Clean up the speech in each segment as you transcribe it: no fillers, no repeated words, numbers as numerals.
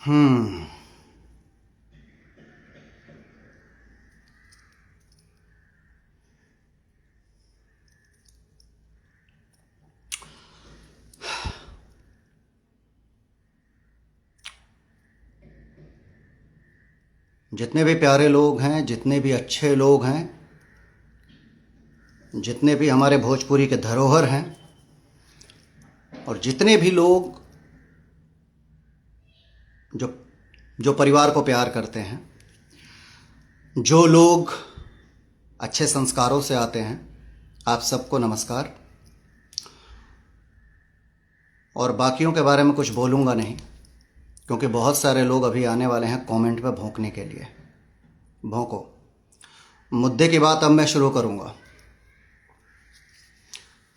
हम्म जितने भी प्यारे लोग हैं, जितने भी अच्छे लोग हैं, जितने भी हमारे भोजपुरी के धरोहर हैं, और जितने भी लोग जो जो परिवार को प्यार करते हैं, जो लोग अच्छे संस्कारों से आते हैं, आप सबको नमस्कार। और बाकियों के बारे में कुछ बोलूँगा नहीं, क्योंकि बहुत सारे लोग अभी आने वाले हैं कमेंट पे भौंकने के लिए। भौंको। मुद्दे की बात अब मैं शुरू करूँगा।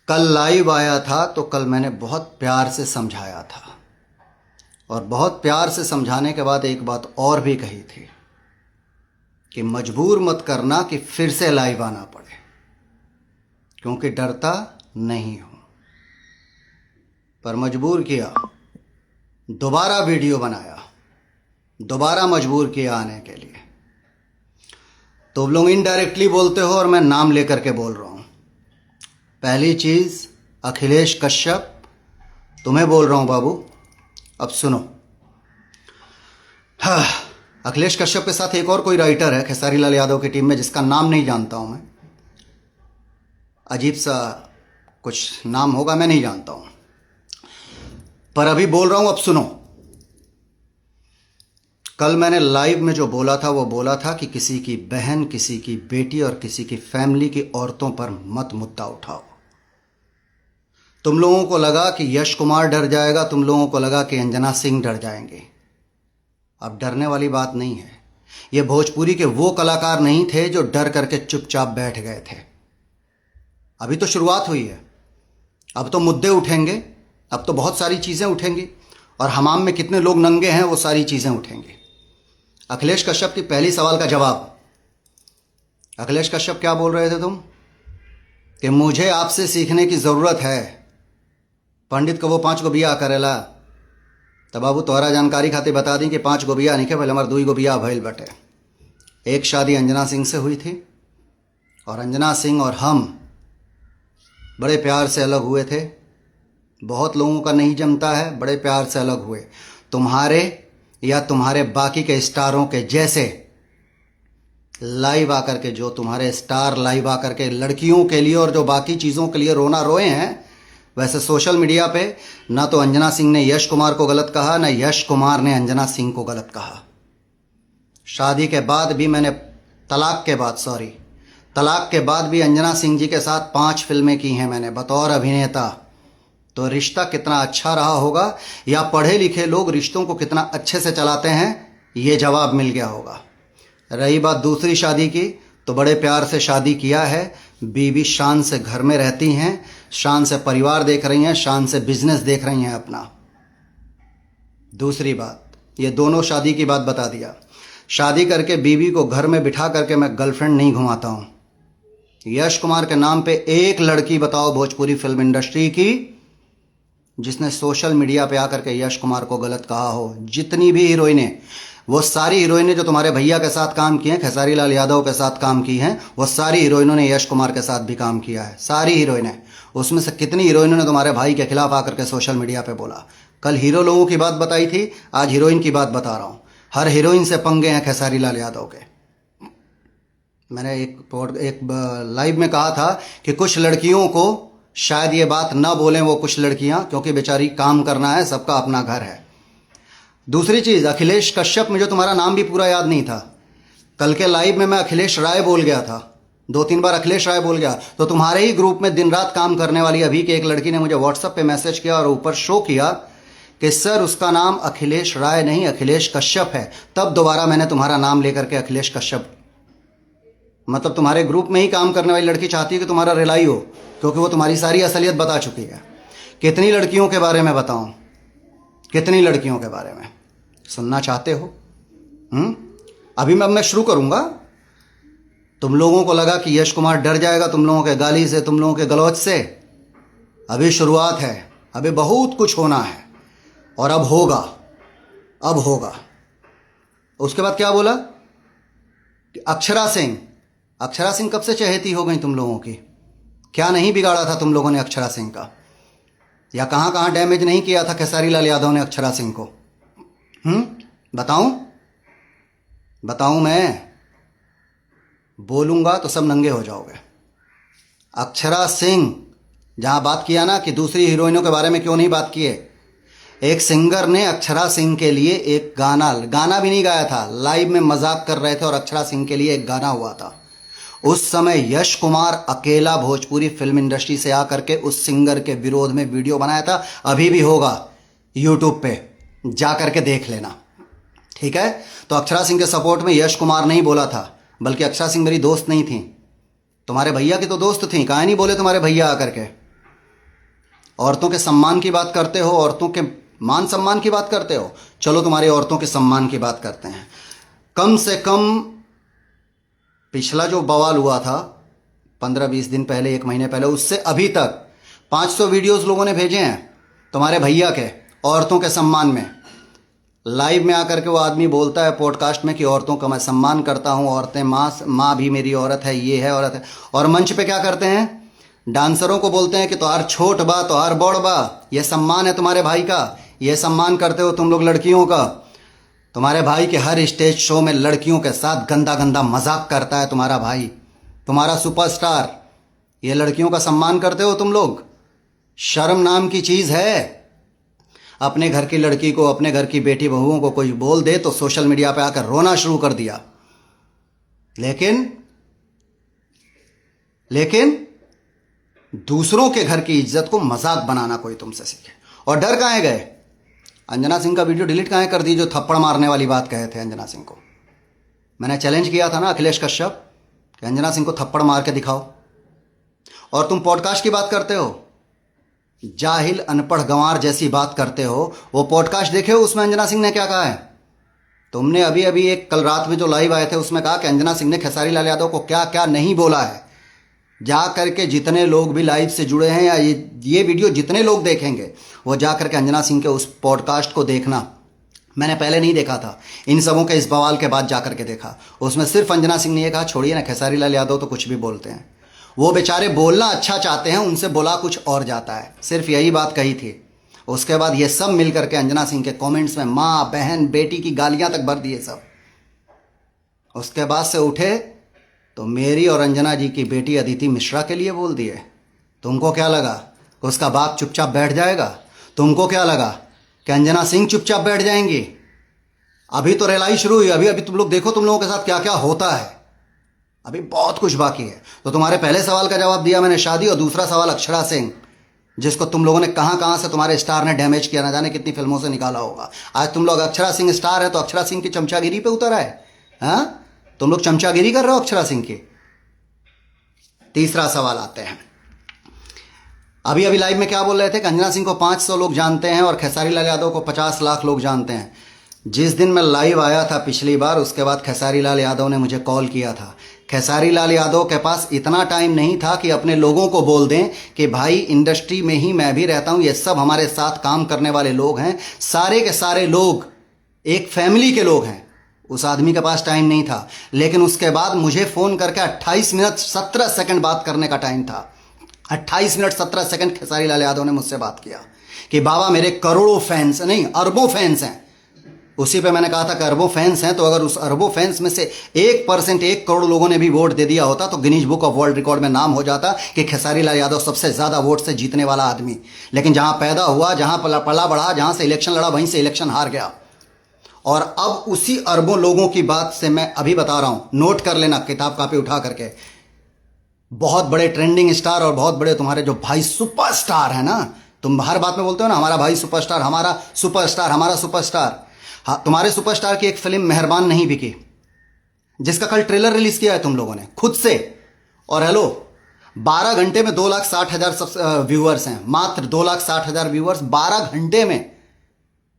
कल लाइव आया था तो कल मैंने बहुत प्यार से समझाया था, और बहुत प्यार से समझाने के बाद एक बात और भी कही थी कि मजबूर मत करना कि फिर से लाइव आना पड़े, क्योंकि डरता नहीं हूँ। पर मजबूर किया, दोबारा वीडियो बनाया, दोबारा मजबूर किया आने के लिए। तुम लोग इनडायरेक्टली बोलते हो और मैं नाम लेकर के बोल रहा हूँ। पहली चीज़, अखिलेश कश्यप, तुम्हें बोल रहा हूँ बाबू, अब सुनो। हाँ, अखिलेश कश्यप के साथ एक और कोई राइटर है खेसारी लाल यादव की टीम में, जिसका नाम नहीं जानता हूँ मैं। अजीब सा कुछ नाम होगा, मैं नहीं जानता हूँ। पर अभी बोल रहा हूँ, अब सुनो। कल मैंने लाइव में जो बोला था वो बोला था कि किसी की बहन, किसी की बेटी और किसी की फैमिली की औरतों पर मत मुद्दा उठाओ। तुम लोगों को लगा कि यश कुमार डर जाएगा, तुम लोगों को लगा कि अंजना सिंह डर जाएंगे। अब डरने वाली बात नहीं है। ये भोजपुरी के वो कलाकार नहीं थे जो डर करके चुपचाप बैठ गए थे। अभी तो शुरुआत हुई है, अब तो मुद्दे उठेंगे, अब तो बहुत सारी चीज़ें उठेंगी, और हमाम में कितने लोग नंगे हैं वो सारी चीज़ें उठेंगी। अखिलेश कश्यप की पहली सवाल का जवाब। अखिलेश कश्यप क्या बोल रहे थे तुम? कि मुझे आपसे सीखने की ज़रूरत है। पंडित को वो 5 गो बिया करेला, तब बाबू तोहरा जानकारी खातिर बता दी कि 5 गो बिया नहीं के, पहले हमारे 2 गो बिया भइल बटे। एक शादी अंजना सिंह से हुई थी, और अंजना सिंह और हम बड़े प्यार से अलग हुए थे। बहुत लोगों का नहीं जमता है, बड़े प्यार से अलग हुए। तुम्हारे या तुम्हारे बाकी के स्टारों के जैसे लाइव आकर के, जो तुम्हारे स्टार लाइव आकर के लड़कियों के लिए और जो बाकी चीज़ों के लिए रोना रोए हैं, वैसे सोशल मीडिया पे ना तो अंजना सिंह ने यश कुमार को गलत कहा, ना यश कुमार ने अंजना सिंह को गलत कहा। शादी के बाद भी मैंने, तलाक के बाद भी अंजना सिंह जी के साथ 5 फिल्में की हैं मैंने बतौर अभिनेता। तो रिश्ता कितना अच्छा रहा होगा, या पढ़े लिखे लोग रिश्तों को कितना अच्छे से चलाते हैं, ये जवाब मिल गया होगा। रही बात दूसरी शादी की, तो बड़े प्यार से शादी किया है। बीवी शान से घर में रहती हैं, शान से परिवार देख रही हैं, शान से बिजनेस देख रही हैं अपना। दूसरी बात, ये दोनों शादी की बात बता दिया। शादी करके बीवी को घर में बिठा करके मैं गर्लफ्रेंड नहीं घुमाता हूँ। यश कुमार के नाम पे एक लड़की बताओ भोजपुरी फिल्म इंडस्ट्री की जिसने सोशल मीडिया पे आकर के यश कुमार को गलत कहा हो। जितनी भी हीरोइनें, वो सारी हीरोइनें जो तुम्हारे भैया के साथ काम की हैं, खेसारी लाल यादव के साथ काम की हैं, वो सारी हीरोइनों ने यश कुमार के साथ भी काम किया है। सारी हीरोइनें। उसमें से कितनी हीरोइनों ने तुम्हारे भाई के खिलाफ आकर के सोशल मीडिया पे बोला। कल हीरो लोगों की बात बताई थी, आज हीरोइन की बात बता रहा हूँ। हर हीरोइन से पंगे हैं खेसारी लाल यादव के। मैंने एक लाइव में कहा था कि कुछ लड़कियों को शायद ये बात ना बोलें, वो कुछ लड़कियां, क्योंकि बेचारी काम करना है, सबका अपना घर है। दूसरी चीज़, अखिलेश कश्यप, मुझे तुम्हारा नाम भी पूरा याद नहीं था। कल के लाइव में मैं अखिलेश राय बोल गया था, 2-3 बार अखिलेश राय बोल गया। तो तुम्हारे ही ग्रुप में दिन रात काम करने वाली अभी की एक लड़की ने मुझे व्हाट्सएप पे मैसेज किया और ऊपर शो किया कि सर उसका नाम अखिलेश राय नहीं अखिलेश कश्यप है। तब दोबारा मैंने तुम्हारा नाम लेकर के अखिलेश कश्यप, मतलब तुम्हारे ग्रुप में ही काम करने वाली लड़की चाहती है कि तुम्हारा रिलाई हो, क्योंकि वो तुम्हारी सारी असलियत बता चुकी है। कितनी लड़कियों के बारे में बताऊं? कितनी लड़कियों के बारे में सुनना चाहते हो? अभी मैं शुरू करूंगा। तुम लोगों को लगा कि यश कुमार डर जाएगा तुम लोगों के गाली से, तुम लोगों के गलौज से। अभी शुरुआत है, अभी बहुत कुछ होना है, और अब होगा। अब होगा। उसके बाद क्या बोला कि अक्षरा सिंह कब से चहेती हो गई तुम लोगों की? क्या नहीं बिगाड़ा था तुम लोगों ने अक्षरा सिंह का? या कहाँ कहाँ डैमेज नहीं किया था खेसारी लाल यादव ने अक्षरा सिंह को? बताऊं मैं? बोलूंगा तो सब नंगे हो जाओगे। अक्षरा सिंह, जहां बात किया ना कि दूसरी हीरोइनों के बारे में क्यों नहीं बात किए, एक सिंगर ने अक्षरा सिंह के लिए एक गाना भी नहीं गाया था, लाइव में मजाक कर रहे थे और अक्षरा सिंह के लिए एक गाना हुआ था। उस समय यश कुमार अकेला भोजपुरी फिल्म इंडस्ट्री से आकर के उस सिंगर के विरोध में वीडियो बनाया था। अभी भी होगा यूट्यूब पे, जा करके देख लेना, ठीक है? तो अक्षरा सिंह के सपोर्ट में यश कुमार नहीं बोला था, बल्कि अक्षरा सिंह मेरी दोस्त नहीं थी, तुम्हारे भैया की तो दोस्त थी। काहे नहीं बोले तुम्हारे भैया आकर के? औरतों के सम्मान की बात करते हो, औरतों के मान सम्मान की बात करते हो, चलो तुम्हारी औरतों के सम्मान की बात करते हैं। कम से कम पिछला जो बवाल हुआ था 15-20 दिन पहले, 1 महीने पहले, उससे अभी तक 500 वीडियोस लोगों ने भेजे हैं तुम्हारे भैया के औरतों के सम्मान में। लाइव में आकर के वो आदमी बोलता है पॉडकास्ट में कि औरतों का मैं सम्मान करता हूँ, औरतें माँ भी मेरी औरत है, ये है औरत है। और मंच पे क्या करते हैं? डांसरों को बोलते हैं कि तोहार छोट बा, तोहार बड़ बा, ये सम्मान है तुम्हारे भाई का, ये सम्मान करते हो तुम लोग लड़कियों का। तुम्हारे भाई के हर स्टेज शो में लड़कियों के साथ गंदा गंदा मजाक करता है तुम्हारा भाई, तुम्हारा सुपरस्टार। ये लड़कियों का सम्मान करते हो तुम लोग? शर्म नाम की चीज़ है। अपने घर की लड़की को, अपने घर की बेटी बहुओं को कोई बोल दे तो सोशल मीडिया पे आकर रोना शुरू कर दिया। लेकिन दूसरों के घर की इज्जत को मजाक बनाना कोई तुमसे सीखे। और डर कहाँ गए? अंजना सिंह का वीडियो डिलीट कहाँ कर दी जो थप्पड़ मारने वाली बात कहे थे अंजना सिंह को? मैंने चैलेंज किया था ना अखिलेश कश्यप कि अंजना सिंह को थप्पड़ मार के दिखाओ। और तुम पॉडकास्ट की बात करते हो, जाहिल अनपढ़ गंवार जैसी बात करते हो। वो पॉडकास्ट देखे हो, उसमें अंजना सिंह ने क्या कहा है? तुमने अभी अभी एक कल रात में जो लाइव आए थे उसमें कहा कि अंजना सिंह ने खेसारी लाल यादव को क्या क्या नहीं बोला है। जा करके जितने लोग भी लाइव से जुड़े हैं या ये वीडियो जितने लोग देखेंगे वो जा करके अंजना सिंह के उस पॉडकास्ट को देखना। मैंने पहले नहीं देखा था, इन सबों के इस बवाल के बाद जा करके देखा। उसमें सिर्फ अंजना सिंह ने ये कहा, छोड़िए ना, खेसारी लाल यादव तो कुछ भी बोलते हैं, वो बेचारे बोलना अच्छा चाहते हैं, उनसे बोला कुछ और जाता है। सिर्फ यही बात कही थी। उसके बाद ये सब मिल करके अंजना सिंह के कमेंट्स में माँ बहन बेटी की गालियां तक भर दिए सब। उसके बाद से उठे तो मेरी और अंजना जी की बेटी अदिति मिश्रा के लिए बोल दिए। तुमको क्या लगा कि उसका बाप चुपचाप बैठ जाएगा? तुमको क्या लगा कि अंजना सिंह चुपचाप बैठ जाएंगी? अभी तो रेलाई शुरू हुई। अभी तुम लोग देखो तुम लोगों के साथ क्या क्या होता है। अभी बहुत कुछ बाकी है। तो तुम्हारे पहले सवाल का जवाब दिया मैंने, शादी, और दूसरा सवाल अक्षरा सिंह, जिसको तुम लोगों ने कहाँ कहाँ से तुम्हारे स्टार ने डैमेज किया, ना जाने कितनी फिल्मों से निकाला होगा। आज तुम लोग अक्षरा सिंह स्टार है तो अक्षरा सिंह की चमचागिरी पे उतर आए। हाँ, तुम लोग चमचागिरी कर रहे हो अक्षरा सिंह की। तीसरा सवाल आते हैं। अभी अभी लाइव में क्या बोल रहे थे कि अंजना सिंह को 500 लोग जानते हैं और खेसारी लाल यादव को 50 लाख लोग जानते हैं। जिस दिन मैं लाइव आया था पिछली बार, उसके बाद खेसारी लाल यादव ने मुझे कॉल किया था। खेसारी लाल यादव के पास इतना टाइम नहीं था कि अपने लोगों को बोल दें कि भाई इंडस्ट्री में ही मैं भी रहता हूं, ये सब हमारे साथ काम करने वाले लोग हैं, सारे के सारे लोग एक फैमिली के लोग हैं। उस आदमी के पास टाइम नहीं था। लेकिन उसके बाद मुझे फ़ोन करके 28 मिनट 17 सेकंड बात करने का टाइम था। 28 मिनट 17 सेकंड खेसारी लाल यादव ने मुझसे बात किया कि बाबा मेरे करोड़ों फैंस नहीं, अरबों फैंस हैं। उसी पे मैंने कहा था कि अरबों फैंस हैं, तो अगर उस अरबों फैंस में से 1% 1 करोड़ लोगों ने भी वोट दे दिया होता तो Guinness book of world record में नाम हो जाता कि खेसारी लाल यादव सबसे ज़्यादा वोट से जीतने वाला आदमी। लेकिन जहाँ पैदा हुआ, जहाँ पला बढ़ा, जहाँ से इलेक्शन लड़ा, वहीं से इलेक्शन हार गया। और अब उसी अरबों लोगों की बात से मैं अभी बता रहा हूं, नोट कर लेना किताब कापी उठा करके। बहुत बड़े ट्रेंडिंग स्टार और बहुत बड़े तुम्हारे जो भाई सुपरस्टार है ना, तुम हर बात में बोलते हो ना हमारा भाई सुपरस्टार, हमारा सुपरस्टार, हमारा सुपरस्टार। हाँ, तुम्हारे सुपरस्टार की एक फिल्म मेहरबान नहीं बिकी, जिसका कल ट्रेलर रिलीज किया है तुम लोगों ने खुद से। और हेलो, 12 घंटे में 2,60,000 व्यूअर्स हैं, मात्र 2,60,000 व्यूअर्स 12 घंटे में।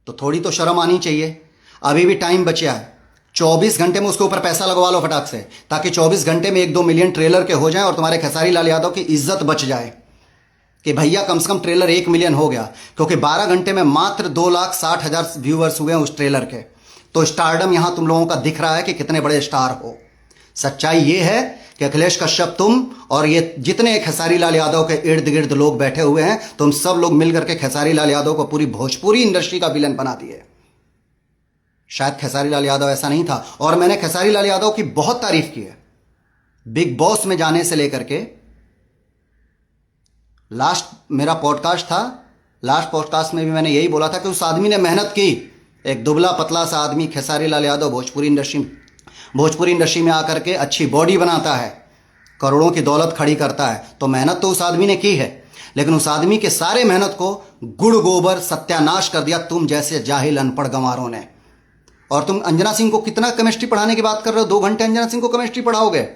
तो थोड़ी तो शर्म आनी चाहिए। अभी भी टाइम बचा है, 24 घंटे में उसके ऊपर पैसा लगवा लो फटाक से, ताकि 24 घंटे में 1-2 मिलियन ट्रेलर के हो जाएं और तुम्हारे खेसारी लाल यादव की इज्जत बच जाए। कि भैया कम से कम ट्रेलर 1 मिलियन हो गया, क्योंकि 12 घंटे में मात्र 2,60,000 व्यूअर्स हुए हैं उस ट्रेलर के। तो स्टारडम यहां तुम लोगों का दिख रहा है कि कितने बड़े स्टार हो। सच्चाई ये है कि अखिलेश कश्यप, तुम और ये जितने खेसारी लाल यादव के इर्द गिर्द लोग बैठे हुए हैं, तुम सब लोग मिलकर के खेसारी लाल यादव को पूरी भोजपुरी इंडस्ट्री का विलन बना दिए। शायद खेसारी लाल यादव ऐसा नहीं था, और मैंने खेसारी लाल यादव की बहुत तारीफ की है बिग बॉस में जाने से लेकर के। लास्ट मेरा पॉडकास्ट था, लास्ट पॉडकास्ट में भी मैंने यही बोला था कि उस आदमी ने मेहनत की। एक दुबला पतला सा आदमी खेसारी लाल यादव भोजपुरी इंडस्ट्री में आकर के अच्छी बॉडी बनाता है, करोड़ों की दौलत खड़ी करता है, तो मेहनत तो उस आदमी ने की है। लेकिन उस आदमी के सारे मेहनत को गुड़ गोबर सत्यानाश कर दिया तुम जैसे जाहिल अनपढ़ गंवारों ने। और तुम अंजना सिंह को कितना केमिस्ट्री पढ़ाने की बात कर रहे हो? 2 घंटे अंजना सिंह को केमिस्ट्री पढ़ाओगे,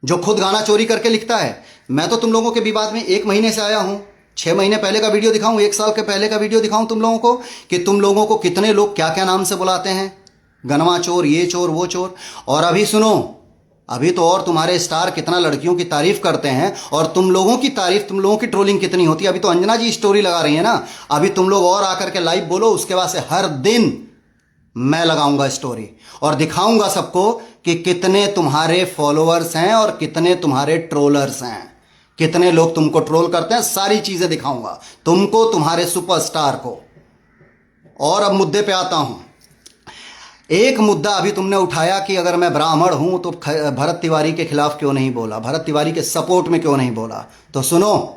जो खुद गाना चोरी करके लिखता है। मैं तो तुम लोगों के विवाद में 1 महीने से आया हूं। 6 महीने पहले का वीडियो दिखाऊं, 1 साल के पहले का वीडियो दिखाऊं तुम लोगों को, कि तुम लोगों को कितने लोग क्या क्या नाम से बुलाते हैं, गनवा चोर, ये चोर, वो चोर। और अभी सुनो, अभी तो और तुम्हारे स्टार कितना लड़कियों की तारीफ करते हैं, और तुम लोगों की तारीफ, तुम लोगों की ट्रोलिंग कितनी होती है। अभी तो अंजना जी स्टोरी लगा रही है ना, अभी तुम लोग और आकर के लाइव बोलो, उसके बाद से हर दिन मैं लगाऊंगा स्टोरी और दिखाऊंगा सबको कि कितने तुम्हारे फॉलोअर्स हैं और कितने तुम्हारे ट्रोलर्स हैं, कितने लोग तुमको ट्रोल करते हैं। सारी चीजें दिखाऊंगा तुमको, तुम्हारे सुपरस्टार को। और अब मुद्दे पे आता हूं। एक मुद्दा अभी तुमने उठाया कि अगर मैं ब्राह्मण हूं तो भरत तिवारी के खिलाफ क्यों नहीं बोला, भरत तिवारी के सपोर्ट में क्यों नहीं बोला। तो सुनो,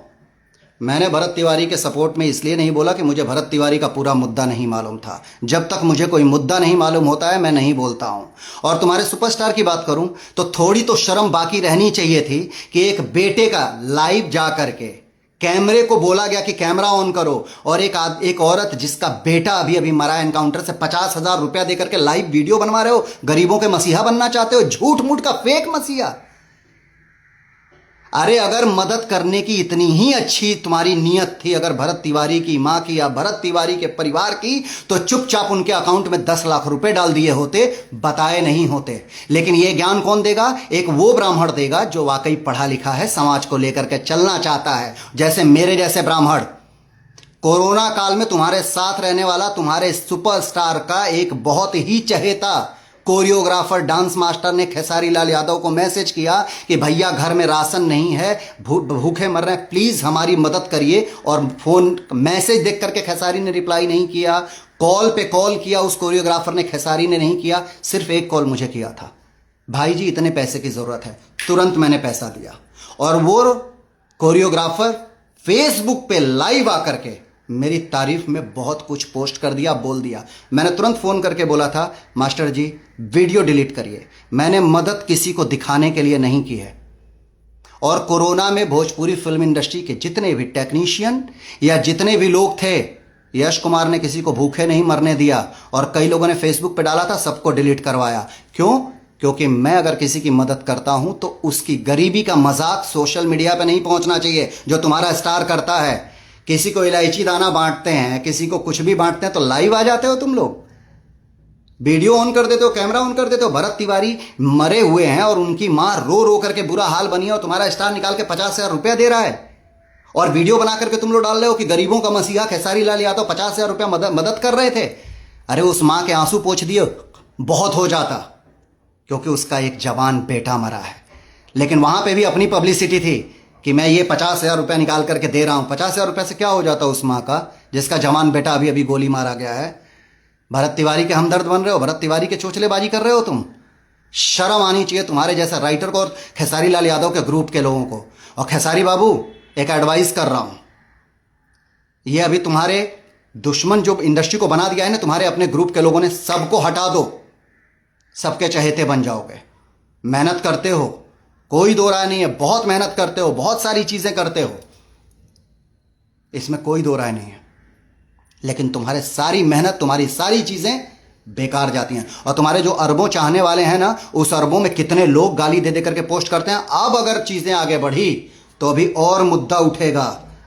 मैंने भरत तिवारी के सपोर्ट में इसलिए नहीं बोला कि मुझे भरत तिवारी का पूरा मुद्दा नहीं मालूम था। जब तक मुझे कोई मुद्दा नहीं मालूम होता है मैं नहीं बोलता हूं। और तुम्हारे सुपरस्टार की बात करूं तो थोड़ी तो शर्म बाकी रहनी चाहिए थी कि एक बेटे का लाइव जा करके कैमरे को बोला गया कि कैमरा ऑन करो, और एक औरत जिसका बेटा अभी अभी मरा एनकाउंटर से 50,000 रुपया देकर के लाइव वीडियो बनवा रहे हो। गरीबों के मसीहा बनना चाहते हो, झूठ मूठ का फेक मसीहा। अरे अगर मदद करने की इतनी ही अच्छी तुम्हारी नीयत थी, अगर भरत तिवारी की मां की या भरत तिवारी के परिवार की, तो चुपचाप उनके अकाउंट में 10 लाख रुपए डाल दिए होते, बताए नहीं होते। लेकिन यह ज्ञान कौन देगा? एक वो ब्राह्मण देगा जो वाकई पढ़ा लिखा है, समाज को लेकर के चलना चाहता है, जैसे मेरे जैसे ब्राह्मण। कोरोना काल में तुम्हारे साथ रहने वाला तुम्हारे सुपरस्टार का एक बहुत ही चहेता कोरियोग्राफर, डांस मास्टर ने खेसारी लाल यादव को मैसेज किया कि भैया घर में राशन नहीं है, भूखे मर रहे हैं, प्लीज हमारी मदद करिए। और फोन मैसेज देख करके खेसारी ने रिप्लाई नहीं किया, कॉल पे कॉल किया उस कोरियोग्राफर ने, खेसारी ने नहीं किया, सिर्फ एक कॉल मुझे किया था, भाई जी इतने पैसे की जरूरत है। तुरंत मैंने पैसा दिया। और वो कोरियोग्राफर फेसबुक पे लाइव आकर के मेरी तारीफ में बहुत कुछ पोस्ट कर दिया, बोल दिया। मैंने तुरंत फोन करके बोला था, मास्टर जी वीडियो डिलीट करिए। मैंने मदद किसी को दिखाने के लिए नहीं की है। और कोरोना में भोजपुरी फिल्म इंडस्ट्री के जितने भी टेक्नीशियन या जितने भी लोग थे, यश कुमार ने किसी को भूखे नहीं मरने दिया। और कई लोगों ने फेसबुक पे डाला था, सबको डिलीट करवाया। क्यों? क्योंकि मैं अगर किसी की मदद करता हूं तो उसकी गरीबी का मजाक सोशल मीडिया पे नहीं पहुंचना चाहिए, जो तुम्हारा स्टार करता है। किसी को इलायची दाना बांटते हैं, किसी को कुछ भी बांटते हैं तो लाइव आ जाते हो तुम लोग, वीडियो ऑन कर देते हो, कैमरा ऑन कर देते हो। भरत तिवारी मरे हुए हैं और उनकी मां रो रो करके बुरा हाल बनी है, और तुम्हारा स्टार निकाल के 50,000 रुपया दे रहा है, और वीडियो बना करके तुम लोग डाल रहे हो कि गरीबों का मसीहा खेसारी लाल यादव 50,000 रुपया मदद कर रहे थे। अरे उस मां के आंसू पोंछ दिए बहुत हो जाता, क्योंकि उसका एक जवान बेटा मरा है। लेकिन वहां पे भी अपनी पब्लिसिटी थी कि मैं ये 50,000 रुपया निकाल करके दे रहा हूं। 50,000 रुपया से क्या हो जाता उस मां का जिसका जवान बेटा अभी अभी गोली मारा गया है। भरत तिवारी के हमदर्द बन रहे हो, भरत तिवारी के चोचलेबाजी कर रहे हो तुम। शर्म आनी चाहिए तुम्हारे जैसा राइटर को और खेसारी लाल यादव के ग्रुप के लोगों को। और खेसारी बाबू एक एडवाइस कर रहा हूं, ये अभी तुम्हारे दुश्मन जो इंडस्ट्री को बना दिया है ना तुम्हारे अपने ग्रुप के लोगों ने, सबको हटा दो, सबके चहेते बन जाओगे। मेहनत करते हो, कोई दो राय नहीं है, बहुत मेहनत करते हो, बहुत सारी चीजें करते हो, इसमें कोई दो राय नहीं है। लेकिन तुम्हारे सारी मेहनत, तुम्हारी सारी चीजें बेकार जाती हैं। और तुम्हारे जो अरबों चाहने वाले हैं ना, उस अरबों में कितने लोग गाली दे दे करके पोस्ट करते हैं। अब अगर चीजें आगे बढ़ी तो अभी और मुद्दा उठेगा।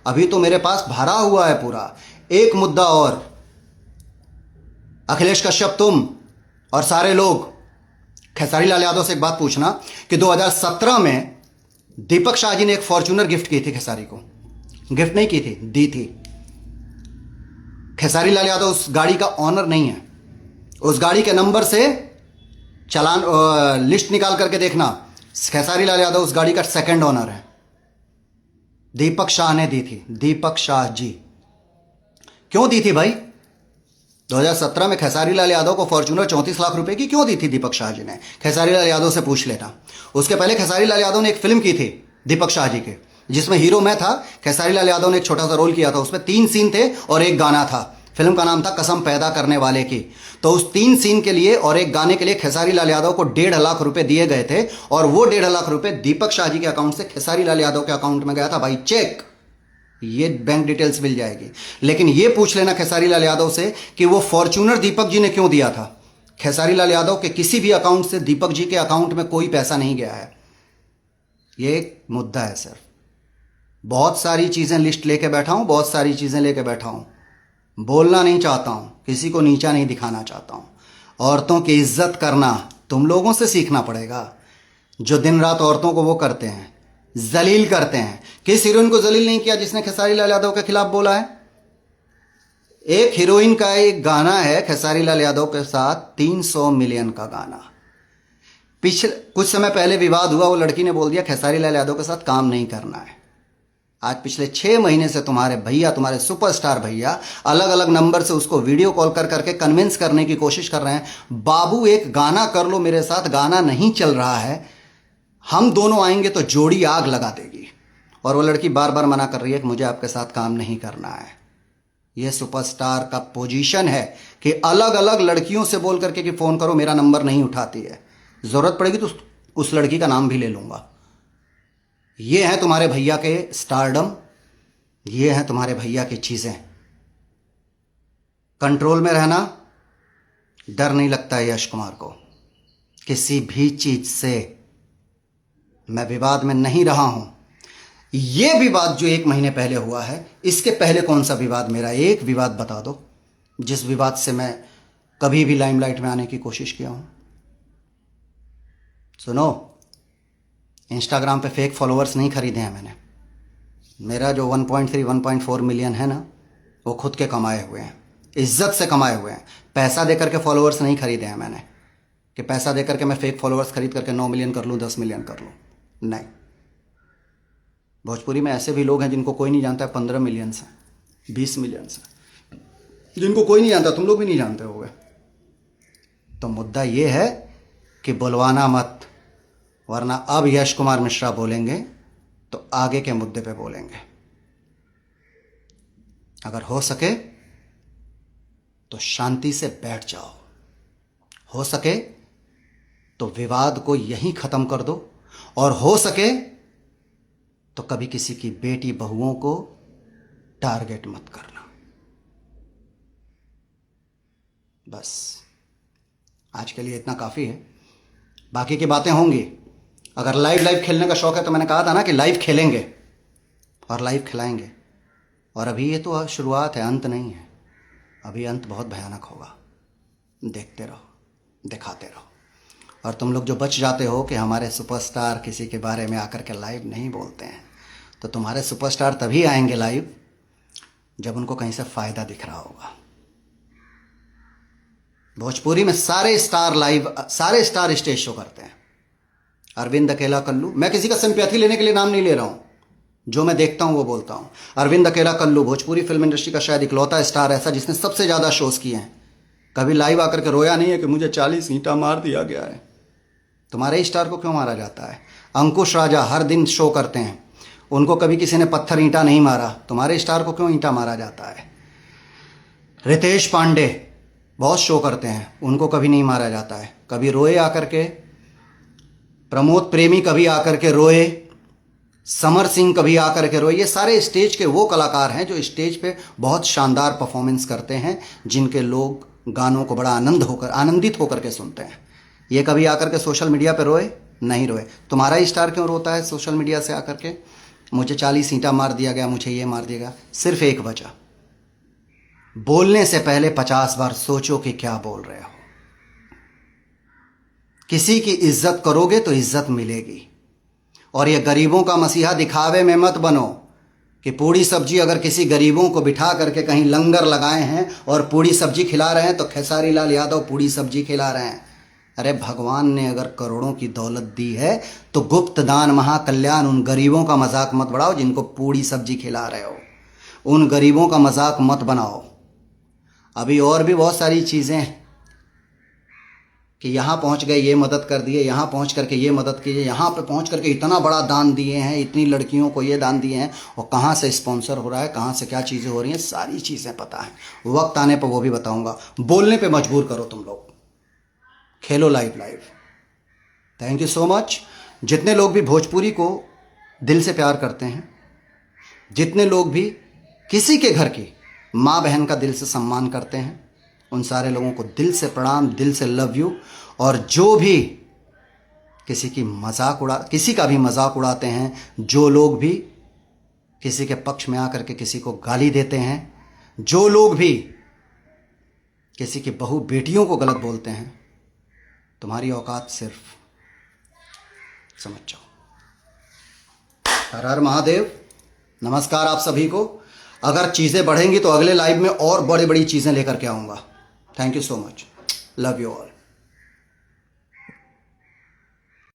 अभी तो मेरे पास भरा हुआ है पूरा। एक मुद्दा और, अखिलेश कश्यप तुम और सारे लोग, खेसारी लाल यादव से एक बात पूछना कि 2017 में दीपक शाह जी ने एक फॉर्च्यूनर गिफ्ट की थी खेसारी को, गिफ्ट नहीं की थी, दी थी। खेसारी लाल यादव उस गाड़ी का ऑनर नहीं है। उस गाड़ी के नंबर से चालान लिस्ट निकाल करके देखना, खेसारी लाल यादव उस गाड़ी का सेकंड ऑनर है। दीपक शाह ने दी थी, दीपक शाह जी। क्यों दी थी भाई? 2017 में खेसारी लाल यादव को फॉर्च्यूनर 34 लाख रुपए की क्यों दी थी दीपक शाह जी ने? खेसारी लाल यादव से पूछ लेना। उसके पहले खेसारी लाल यादव ने एक फिल्म की थी दीपक शाह जी के, जिसमें हीरो मैं था, खेसारी लाल यादव ने एक छोटा सा रोल किया था। उसमें 3 सीन थे और एक गाना था। फिल्म का नाम था कसम पैदा करने वाले की। तो उस 3 सीन के लिए और एक गाने के लिए खेसारी लाल यादव को 1.5 लाख रुपए दिए गए थे, और वो 1.5 लाख रुपए दीपक शाह जी के अकाउंट से खेसारी लाल यादव के अकाउंट में गया था। भाई चेक, ये बैंक डिटेल्स मिल जाएगी। लेकिन ये पूछ लेना खेसारी लाल यादव से कि वो फॉर्च्यूनर दीपक जी ने क्यों दिया था। खेसारी लाल यादव के किसी भी अकाउंट से दीपक जी के अकाउंट में कोई पैसा नहीं गया है। ये एक मुद्दा है सर। बहुत सारी चीजें लिस्ट लेके बैठा हूं, बहुत सारी चीजें लेके बैठा हूं। बोलना नहीं चाहता हूं, किसी को नीचा नहीं दिखाना चाहता हूं। औरतों की इज्जत करना तुम लोगों से सीखना पड़ेगा, जो दिन रात औरतों को वो करते हैं, जलील करते हैं। किस हीरोइन को जलील नहीं किया जिसने खेसारी लाल यादव के खिलाफ बोला है? एक हीरोइन का एक गाना है खेसारी लाल यादव के साथ, 300 मिलियन का गाना। पिछले कुछ समय पहले विवाद हुआ, वो लड़की ने बोल दिया खेसारी लाल यादव के साथ काम नहीं करना है। आज पिछले 6 महीने से तुम्हारे भैया, तुम्हारे सुपरस्टार भैया, अलग अलग नंबर से उसको वीडियो कॉल कर करके कन्विंस करने की कोशिश कर रहे हैं, बाबू एक गाना कर लो मेरे साथ। गाना नहीं चल रहा है, हम दोनों आएंगे तो जोड़ी आग लगा देगी। और वो लड़की बार बार मना कर रही है कि मुझे आपके साथ काम नहीं करना है। यह सुपरस्टार का पोजीशन है कि अलग अलग लड़कियों से बोल करके कि फोन करो, मेरा नंबर नहीं उठाती है, जरूरत पड़ेगी तो उस लड़की का नाम भी ले लूंगा। ये है तुम्हारे भैया के स्टारडम, ये है तुम्हारे भैया की चीजें। कंट्रोल में रहना, डर नहीं लगता है यश कुमार को किसी भी चीज से। मैं विवाद में नहीं रहा हूं। यह विवाद जो 1 महीने पहले हुआ है, इसके पहले कौन सा विवाद, मेरा एक विवाद बता दो जिस विवाद से मैं कभी भी लाइमलाइट में आने की कोशिश किया हूं। सुनो, इंस्टाग्राम पे फेक फॉलोअर्स नहीं खरीदे हैं मैंने। मेरा जो 1.3 1.4 मिलियन है ना, वो खुद के कमाए हुए हैं, इज्जत से कमाए हुए हैं। पैसा देकर के फॉलोअर्स नहीं खरीदे हैं मैंने, कि पैसा देकर के मैं फेक फॉलोअर्स खरीद करके 9 मिलियन कर लूँ, 10 मिलियन कर लूँ। नहीं, भोजपुरी में ऐसे भी लोग हैं जिनको कोई नहीं जानता है, 15 मिलियन से, 20 मिलियन से, जिनको कोई नहीं जानता, तुम लोग भी नहीं जानते होगे। तो मुद्दा ये है कि बुलवाना मत, वरना अब यश कुमार मिश्रा बोलेंगे तो आगे के मुद्दे पे बोलेंगे। अगर हो सके तो शांति से बैठ जाओ, हो सके तो विवाद को यहीं खत्म कर दो, और हो सके तो कभी किसी की बेटी बहुओं को टारगेट मत करना। बस आज के लिए इतना काफी है, बाकी की बातें होंगी। अगर लाइव खेलने का शौक है तो मैंने कहा था ना कि लाइव खेलेंगे और लाइव खिलाएंगे। और अभी ये तो शुरुआत है, अंत नहीं है। अभी अंत बहुत भयानक होगा। देखते रहो, दिखाते रहो। और तुम लोग जो बच जाते हो कि हमारे सुपरस्टार किसी के बारे में आकर के लाइव नहीं बोलते हैं, तो तुम्हारे सुपरस्टार तभी आएंगे लाइव जब उनको कहीं से फायदा दिख रहा होगा। भोजपुरी में सारे स्टार लाइव, सारे स्टार स्टेज शो करते हैं। अरविंद अकेला कल्लू, मैं किसी का सिंपैथी लेने के लिए नाम नहीं ले रहा हूं, जो मैं देखता हूं वो बोलता हूं। अरविंद अकेला कल्लू भोजपुरी फिल्म इंडस्ट्री का शायद इकलौता स्टार ऐसा जिसने सबसे ज्यादा शोज किए हैं। कभी लाइव आकर के रोया नहीं है कि मुझे 40 ईंटा मार दिया गया है। तुम्हारे स्टार को क्यों मारा जाता है? अंकुश राजा हर दिन शो करते हैं, उनको कभी किसी ने पत्थर ईंटा नहीं मारा। तुम्हारे स्टार को क्यों ईंटा मारा जाता है? रितेश पांडे बहुत शो करते हैं, उनको कभी नहीं मारा जाता है। कभी रोए आकर के, प्रमोद प्रेमी कभी आकर के रोए, समर सिंह कभी आकर के रोए। ये सारे स्टेज के वो कलाकार हैं जो स्टेज पे बहुत शानदार परफॉर्मेंस करते हैं, जिनके लोग गानों को बड़ा आनंदित होकर के सुनते हैं। ये कभी आकर के सोशल मीडिया पे रोए? नहीं रोए। तुम्हारा स्टार क्यों रोता है सोशल मीडिया से आकर के? मुझे 40 ईंटा मार दिया गया, मुझे ये मार दिया गया। सिर्फ एक वजह, बोलने से पहले 50 बार सोचो कि क्या बोल रहे हो। किसी की इज्जत करोगे तो इज्जत मिलेगी। और ये गरीबों का मसीहा दिखावे में मत बनो कि पूड़ी सब्जी अगर किसी गरीबों को बिठा करके कहीं लंगर लगाए हैं और पूड़ी सब्जी खिला रहे हैं तो खेसारी लाल यादव पूड़ी सब्जी खिला रहे हैं। अरे भगवान ने अगर करोड़ों की दौलत दी है तो गुप्त दान महाकल्याण, उन गरीबों का मजाक मत बढ़ाओ जिनको पूड़ी सब्जी खिला रहे हो, उन गरीबों का मजाक मत बनाओ। अभी और भी बहुत सारी चीज़ें कि यहाँ पहुँच गए ये मदद कर दिए, यहाँ पहुँच करके ये मदद कीजिए, यहाँ पे पहुँच करके इतना बड़ा दान दिए हैं, इतनी लड़कियों को ये दान दिए हैं, और कहाँ से स्पॉन्सर हो रहा है, कहाँ से क्या चीज़ें हो रही हैं, सारी चीज़ें पता है। वक्त आने पर वो भी बताऊँगा। बोलने पे मजबूर करो तुम लोग, खेलो live. Thank you so much. जितने लोग भी भोजपुरी को दिल से प्यार करते हैं, जितने लोग भी किसी के घर की माँ बहन का दिल से सम्मान करते हैं, उन सारे लोगों को दिल से प्रणाम, दिल से लव यू। और जो भी किसी का भी मजाक उड़ाते हैं, जो लोग भी किसी के पक्ष में आकर के किसी को गाली देते हैं, जो लोग भी किसी की बहू बेटियों को गलत बोलते हैं, तुम्हारी औकात सिर्फ समझ जाओ। हर हर महादेव। नमस्कार आप सभी को। अगर चीज़ें बढ़ेंगी तो अगले लाइव में और बड़ी बड़ी चीज़ें लेकर के आऊँगा। Thank you so much. Love you all.